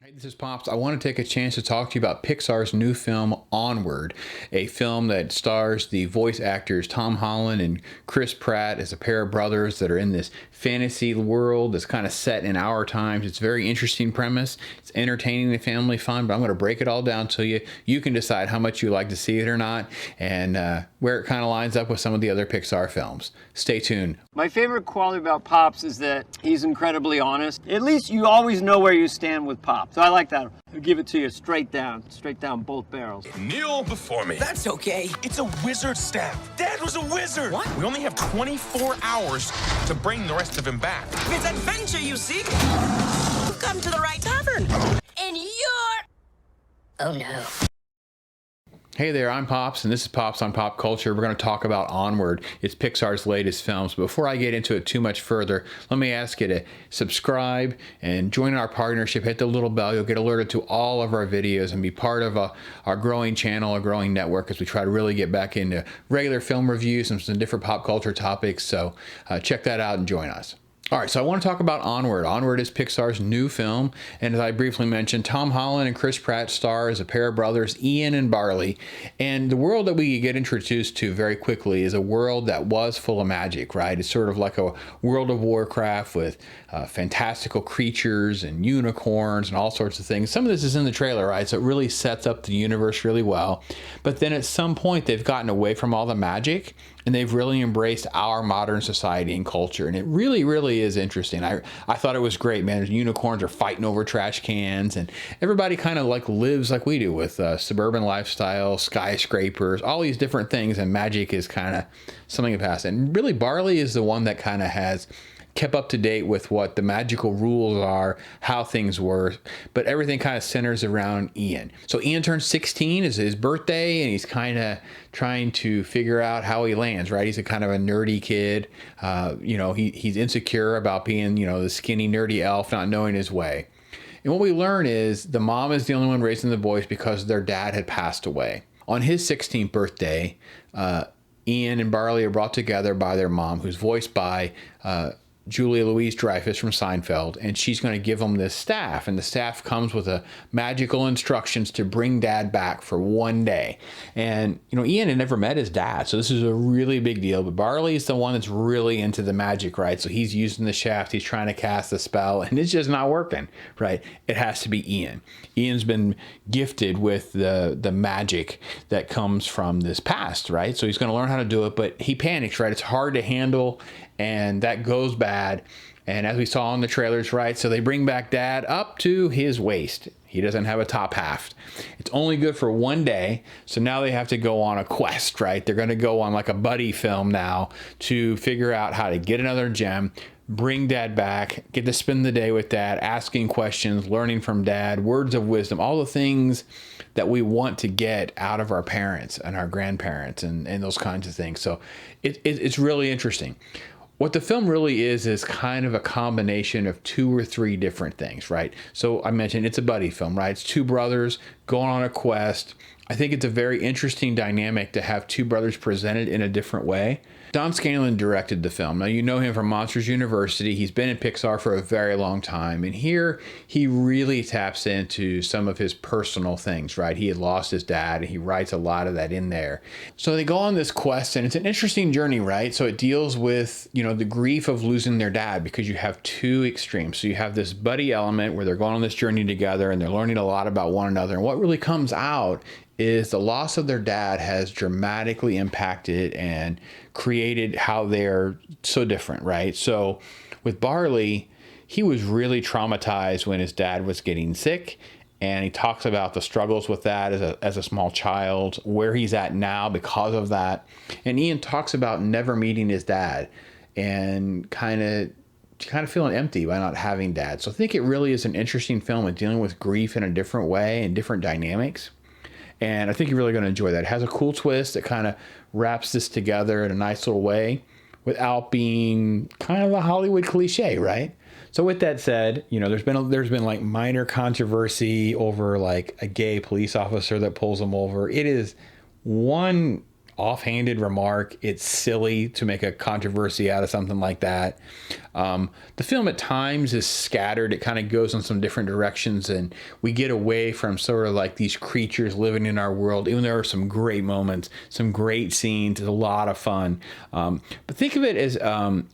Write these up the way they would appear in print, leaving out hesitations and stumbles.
Hey, this is Pops. I want to take a chance to talk to you about Pixar's new film, Onward, a film that stars the voice actors Tom Holland and Chris Pratt as a pair of brothers that are in this fantasy world that's kind of set in our times. It's a very interesting premise. It's entertaining and family fun, but I'm going to break it all down to you. You can decide how much you like to see it or not, and where it kind of lines up with some of the other Pixar films. Stay tuned. My favorite quality about Pops is that he's incredibly honest. At least you always know where you stand with Pops. So I like that. I'll give it to you straight down both barrels. Kneel before me. That's okay. It's a wizard staff. Dad was a wizard. What? We only have 24 hours to bring the rest of him back. If it's adventure you seek, you've come to the right tavern. And you're... Oh no. Hey there, I'm Pops, and this is Pops on Pop Culture. We're going to talk about Onward. It's Pixar's latest films. But before I get into it too much further, let me ask you to subscribe and join our partnership. Hit the little bell. You'll get alerted to all of our videos and be part of our growing channel, our growing network, as we try to really get back into regular film reviews and some different pop culture topics. So check that out and join us. All right, so I want to talk about Onward. Onward is Pixar's new film, and as I briefly mentioned, Tom Holland and Chris Pratt star as a pair of brothers, Ian and Barley. And the world that we get introduced to very quickly is a world that was full of magic, right? It's sort of like a World of Warcraft with fantastical creatures and unicorns and all sorts of things. Some of this is in the trailer, right? So it really sets up the universe really well. But then at some point, they've gotten away from all the magic, and they've really embraced our modern society and culture. And it really, really is interesting. I thought it was great, man. Unicorns are fighting over trash cans, and everybody kind of like lives like we do with suburban lifestyle, skyscrapers, all these different things. And magic is kind of something of the past. And really, Barley is the one that kind of has kept up to date with what the magical rules are, how things work, but everything kind of centers around Ian. So Ian turns 16, is his birthday, and he's kind of trying to figure out how he lands, right? He's a kind of a nerdy kid. He's insecure about being, the skinny, nerdy elf, not knowing his way. And what we learn is the mom is the only one raising the boys because their dad had passed away. On his 16th birthday, Ian and Barley are brought together by their mom, who's voiced by Julia Louis-Dreyfus from Seinfeld, and she's going to give them this staff, and the staff comes with a magical instructions to bring dad back for one day. And Ian had never met his dad, so this is a really big deal. But Barley is the one that's really into the magic, right? So he's using the shaft, he's trying to cast the spell, and it's just not working, right? It has to be Ian. Ian's been gifted with the magic that comes from this past, right? So he's going to learn how to do it, but he panics, right? It's hard to handle, and that goes bad. And as we saw in the trailers, right, so they bring back dad up to his waist. He doesn't have a top half. It's only good for one day, so now they have to go on a quest, right? They're going to go on like a buddy film now to figure out how to get another gem, bring dad back, get to spend the day with dad, asking questions, learning from dad, words of wisdom, all the things that we want to get out of our parents and our grandparents and those kinds of things. So it's really interesting. What the film really is kind of a combination of two or three different things, right? So I mentioned it's a buddy film, right? It's two brothers going on a quest. I think it's a very interesting dynamic to have two brothers presented in a different way. Don Scanlon directed the film. Now, you know him from Monsters University. He's been in Pixar for a very long time. And here, he really taps into some of his personal things, right? He had lost his dad, and he writes a lot of that in there. So they go on this quest, and it's an interesting journey, right? So it deals with, the grief of losing their dad, because you have two extremes. So you have this buddy element where they're going on this journey together, and they're learning a lot about one another. And what really comes out is the loss of their dad has dramatically impacted and created how they're so different, right? So with Barley, he was really traumatized when his dad was getting sick, and he talks about the struggles with that as a small child, where he's at now because of that. And Ian talks about never meeting his dad and kind of feeling empty by not having dad. So I think it really is an interesting film at dealing with grief in a different way and different dynamics. And I think you're really going to enjoy that. It has a cool twist that kind of wraps this together in a nice little way without being kind of a Hollywood cliche, right? So with that said, there's been like minor controversy over like a gay police officer that pulls him over. It is one offhanded remark. It's silly to make a controversy out of something like that. The film at times is scattered. It kind of goes in some different directions, and we get away from sort of like these creatures living in our world. Even there are some great moments, some great scenes. It's a lot of fun. But think of it as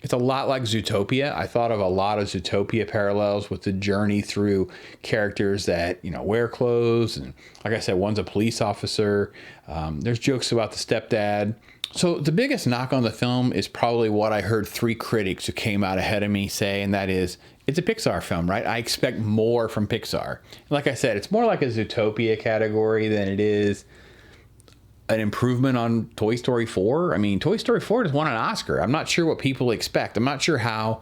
it's a lot like Zootopia. I thought of a lot of Zootopia parallels with the journey through characters that, you know, wear clothes. And like I said, one's a police officer. There's jokes about the stepdad. So the biggest knock on the film is probably what I heard 3 critics who came out ahead of me say, and that is, it's a Pixar film, right? I expect more from Pixar. Like I said, it's more like a Zootopia category than it is an improvement on Toy Story 4. I mean, Toy Story 4 just won an Oscar. I'm not sure what people expect. I'm not sure how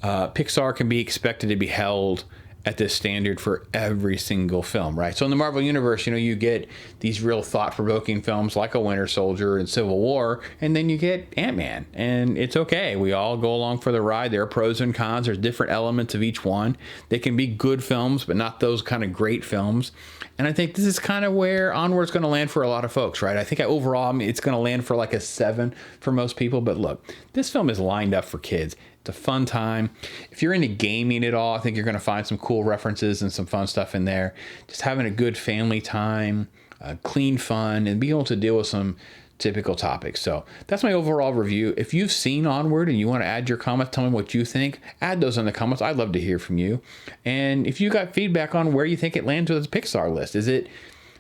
Pixar can be expected to be held at this standard for every single film, right? So in the Marvel Universe, you know, you get these real thought-provoking films like A Winter Soldier and Civil War, and then you get Ant-Man, and it's okay. We all go along for the ride. There are pros and cons. There's different elements of each one. They can be good films, but not those kind of great films. And I think this is kind of where Onward's going to land for a lot of folks, right? I think overall, I mean, it's going to land for like a 7 for most people. But look, this film is lined up for kids. It's a fun time. If you're into gaming at all, I think you're going to find some cool references and some fun stuff in there. Just having a good family time, clean fun, and being able to deal with some typical topics. So that's my overall review. If you've seen Onward and you want to add your comments, tell me what you think. Add those in the comments. I'd love to hear from you. And if you got feedback on where you think it lands with the Pixar list, is it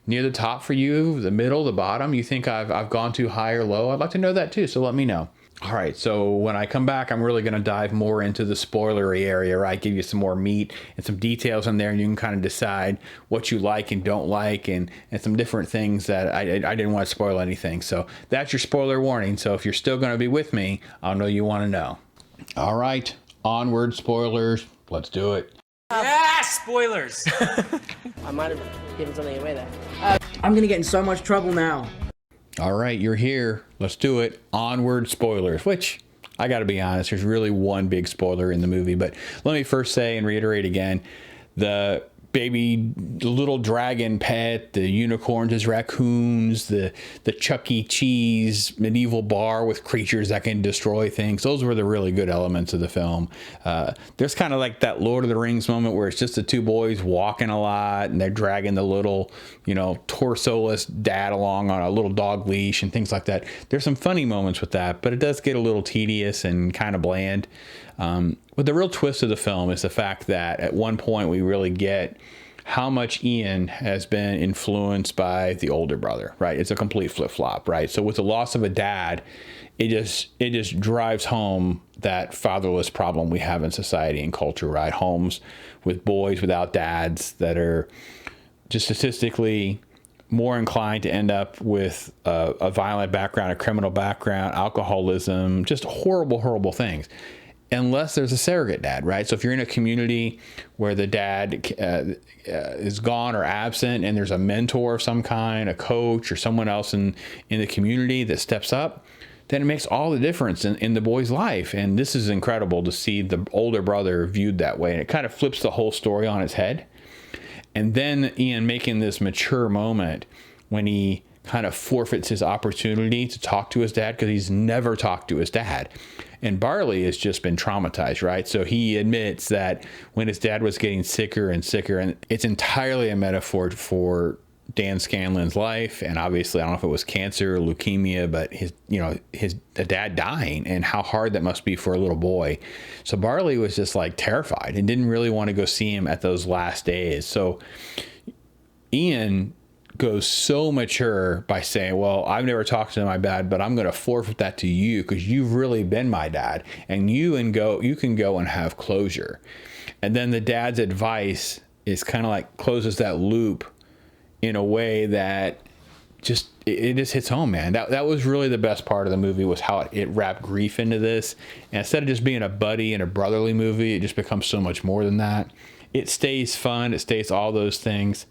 near the top for you, the middle, the bottom? You think I've gone too high or low? I'd like to know that too, so let me know. All right, so when I come back, I'm really going to dive more into the spoilery area, right? Give you some more meat and some details in there, and you can kind of decide what you like and don't like, and some different things that I didn't want to spoil anything. So that's your spoiler warning. So if you're still going to be with me, I'll know you want to know. All right, Onward spoilers. Let's do it. Yeah, spoilers! I might have given something away there. I'm going to get in so much trouble now. All right, you're here. Let's do it. Onward spoilers, which I got to be honest, there's really one big spoiler in the movie. But let me first say and reiterate again, the little dragon pet, the unicorns as raccoons, the Chuck E. Cheese medieval bar with creatures that can destroy things. Those were the really good elements of the film. There's kind of like that Lord of the Rings moment where it's just the 2 boys walking a lot and they're dragging the little, you know, torso-less dad along on a little dog leash and things like that. There's some funny moments with that, but it does get a little tedious and kind of bland. But the real twist of the film is the fact that at one point we really get how much Ian has been influenced by the older brother, right? It's a complete flip-flop, right? So with the loss of a dad, it just drives home that fatherless problem we have in society and culture, right? Homes with boys without dads that are just statistically more inclined to end up with a violent background, a criminal background, alcoholism, just horrible, horrible things. Unless there's a surrogate dad, right? So if you're in a community where the dad is gone or absent and there's a mentor of some kind, a coach or someone else in the community that steps up, then it makes all the difference in the boy's life. And this is incredible to see the older brother viewed that way. And it kind of flips the whole story on its head. And then Ian making this mature moment when he kind of forfeits his opportunity to talk to his dad because he's never talked to his dad. And Barley has just been traumatized, right? So he admits that when his dad was getting sicker and sicker, and it's entirely a metaphor for Dan Scanlon's life. And obviously, I don't know if it was cancer or leukemia, but his dad dying and how hard that must be for a little boy. So Barley was just like terrified and didn't really want to go see him at those last days. So Ian goes so mature by saying, well, I've never talked to my dad, but I'm going to forfeit that to you because you've really been my dad, and you can go and have closure. And then the dad's advice is kind of like closes that loop in a way that just it just hits home, man. That was really the best part of the movie, was how it wrapped grief into this. And instead of just being a buddy and a brotherly movie, it just becomes so much more than that. It stays fun. It stays all those things.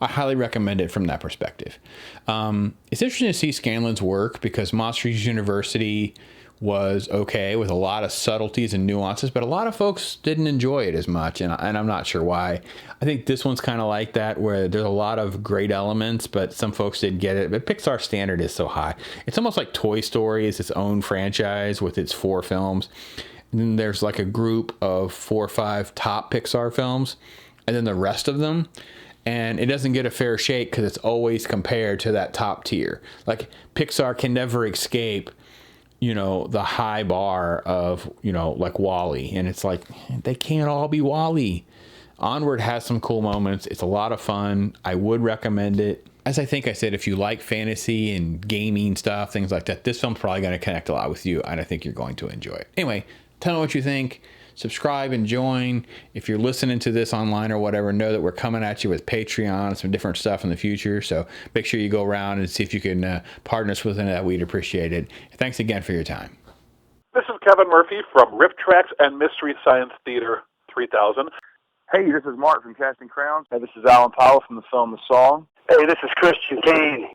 I highly recommend it from that perspective. It's interesting to see Scanlon's work because Monsters University was okay with a lot of subtleties and nuances, but a lot of folks didn't enjoy it as much, and I'm not sure why. I think this one's kind of like that, where there's a lot of great elements, but some folks didn't get it. But Pixar's standard is so high. It's almost like Toy Story is its own franchise with its 4 films. And then there's like a group of 4 or 5 top Pixar films, and then the rest of them. And it doesn't get a fair shake because it's always compared to that top tier. Like Pixar can never escape, the high bar of, like WALL-E. And it's like, they can't all be WALL-E. Onward has some cool moments. It's a lot of fun. I would recommend it. As I think I said, if you like fantasy and gaming stuff, things like that, this film's probably going to connect a lot with you, and I think you're going to enjoy it. Anyway, tell me what you think. Subscribe and join. If you're listening to this online or whatever, know that we're coming at you with Patreon and some different stuff in the future. So make sure you go around and see if you can partner us with any of that. We'd appreciate it. Thanks again for your time. This is Kevin Murphy from Riff Tracks and Mystery Science Theater 3000. Hey, this is Mark from Casting Crowns. Hey, this is Alan Powell from the film The Song. Hey, this is Christian Kane.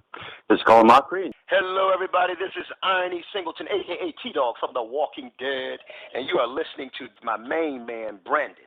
This is Colin Mockreed. Hello, everybody. This is Irony Singleton, a.k.a. T-Dog from The Walking Dead, and you are listening to my main man, Brandon.